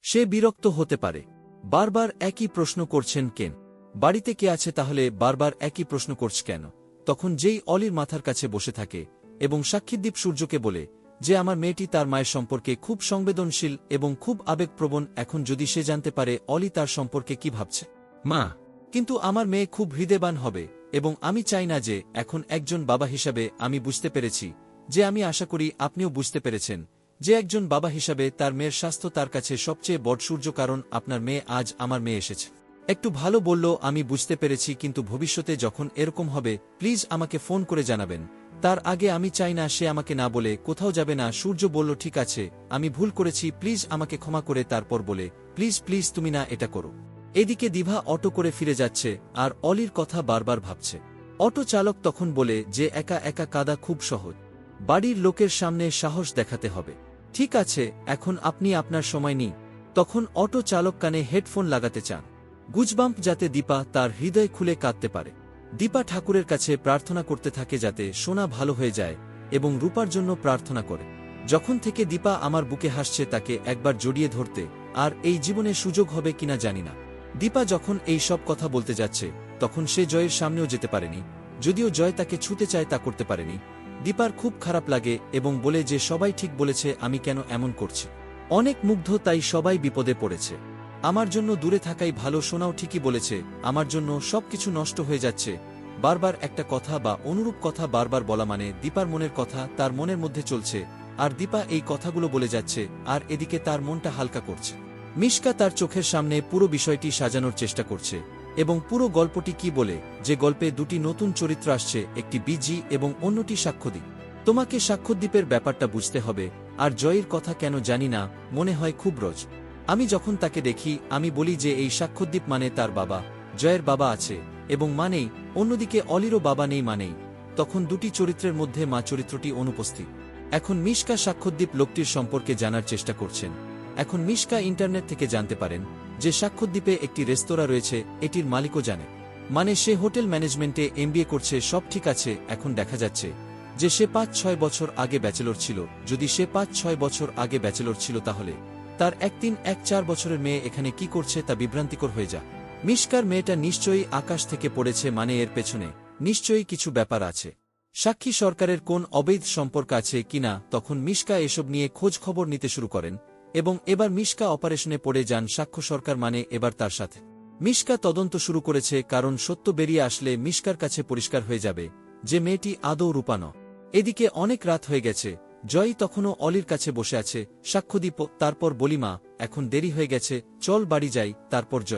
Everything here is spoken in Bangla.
সে বিরক্ত হতে পারে। বারবার একই প্রশ্ন করছেন কেন? বাড়িতে কে আছে তাহলে বারবার একই প্রশ্ন করছ কেন? তখন যেই অলির মাথার কাছে বসে থাকে এবং সাক্ষীদ্বীপ সূর্যকে বলে যে আমার মেয়েটি তার মায়ের সম্পর্কে খুব সংবেদনশীল এবং খুব আবেগপ্রবণ, এখন যদি সে জানতে পারে অলি তার সম্পর্কে কি ভাবছে। মা, কিন্তু আমার মেয়ে খুব হৃদয়বান হবে এবং আমি চাই না যে এখন একজন বাবা হিসাবে আমি বুঝতে পেরেছি যে আমি আশা করি আপনিও বুঝতে পেরেছেন যে একজন বাবা হিসাবে তার মেয়ের স্বাস্থ্য তার কাছে সবচেয়ে বড় সূর্য, কারণ আপনার মেয়ে আজ আমার মেয়ে এসেছে। একটু ভালো বলল, আমি বুঝতে পেরেছি, কিন্তু ভবিষ্যতে যখন এরকম হবে প্লিজ আমাকে ফোন করে জানাবেন। তার আগে আমি চাই না সে আমাকে না বলে কোথাও যাবে না। সূর্য বলল ঠিক আছে, আমি ভুল করেছি, প্লিজ আমাকে ক্ষমা করে তারপর বলে প্লিজ প্লিজ তুমি না এটা করো। এদিকে দিভা অটো করে ফিরে যাচ্ছে আর অলির কথা বারবার ভাবছে। অটো চালক তখন বলে যে একা একা কাঁদা খুব সহজ, বাড়ির লোকের সামনে সাহস দেখাতে হবে। ঠিক আছে, এখন আপনি আপনার সময় নিন। তখন অটো চালক কানে হেডফোন লাগাতে চান গুজবাম্প যাতে দীপা তার হৃদয় খুলে কাঁদতে পারে। দীপা ঠাকুরের কাছে প্রার্থনা করতে থাকে যাতে সোনা ভালো হয়ে যায় এবং রূপার জন্য প্রার্থনা করে। যখন থেকে দীপা আমার বুকে হাসছে তাকে একবার জড়িয়ে ধরতে আর এই জীবনে সুযোগ হবে কিনা জানি না। দীপা যখন এই সব কথা বলতে যাচ্ছে তখন সে জয়ের সামনেও যেতে পারেনি, যদিও জয় তাকে ছুতে চায় তা করতে পারেনি। দীপার খুব খারাপ লাগে এবং বলে যে সবাই ঠিক বলেছে, আমি কেন এমন করছি, অনেক মুগ্ধ তাই সবাই বিপদে পড়েছে, আমার জন্য দূরে থাকাই ভালো। সোনাও ঠিকই বলেছে, আমার জন্য সবকিছু নষ্ট হয়ে যাচ্ছে। বারবার একটা কথা বা অনুরূপ কথা বারবার বলা মানে দীপার মনের কথা তার মনের মধ্যে চলছে আর দীপা এই কথাগুলো বলে যাচ্ছে আর এদিকে তার মনটা হালকা করছে। মিশকা তার চোখের সামনে পুরো বিষয়টি সাজানোর চেষ্টা করছে এবং পুরো গল্পটি কি বলে যে গল্পে দুটি নতুন চরিত্র আসছে, একটি বিজি এবং অন্যটি সাক্ষ্যদ্বীপ। তোমাকে সাক্ষ্যদ্বীপের ব্যাপারটা বুঝতে হবে। আর জয়ের কথা কেন জানি না, মনে হয় খুব রোজ আমি যখন তাকে দেখি আমি বলি যে এই সাক্ষ্যদ্বীপ মানে তার বাবা, জয়ের বাবা আছে এবং মানেই, অন্যদিকে অলিরও বাবা নেই মানেই, তখন দুটি চরিত্রের মধ্যে মা চরিত্রটি অনুপস্থিত। এখন মিশকা সাক্ষ্যদ্বীপ লোকটির সম্পর্কে জানার চেষ্টা করছেন। এখন মিশকা ইন্টারনেট থেকে জানতে পারেন যে সাক্ষ্যদ্বীপে একটি রেস্তোরাঁ রয়েছে, এটির মালিকও জানে, মানে সে হোটেল ম্যানেজমেন্টে এমবিএ করছে, সব ঠিক আছে। এখন দেখা যাচ্ছে যে সে ৫-৬ বছর আগে ব্যাচেলর ছিল। যদি সে ৫-৬ বছর আগে ব্যাচেলর ছিল তাহলে তার ১-৩-১-৪ বছরের মেয়ে এখানে কি করছে তা বিভ্রান্তিকর হয়ে যায়। মিশকার মেয়েটা নিশ্চয়ই আকাশ থেকে পড়েছে, মানে এর পেছনে নিশ্চয়ই কিছু ব্যাপার আছে। সাক্ষী সরকারের কোন অবৈধ সম্পর্ক আছে কিনা। তখন মিশকা এসব নিয়ে খোঁজ খবর নিতে শুরু করেন এবং এবার মিশকা অপারেশনে পড়ে যান সাক্ষ্য সরকার, মানে এবার তার সাথে মিশকা তদন্ত শুরু করেছে, কারণ সত্য বেরিয়ে আসলে মিশকার কাছে পরিষ্কার হয়ে যাবে যে মেয়েটি আদৌ রূপা নয়। এদিকে অনেক রাত হয়ে গেছে, জয়ী তখনও অলির কাছে বসে আছে। সাক্ষ্যদ্বীপ তারপর বলি মা, এখন দেরি হয়ে গেছে, চল বাড়ি যাই। তারপর জয়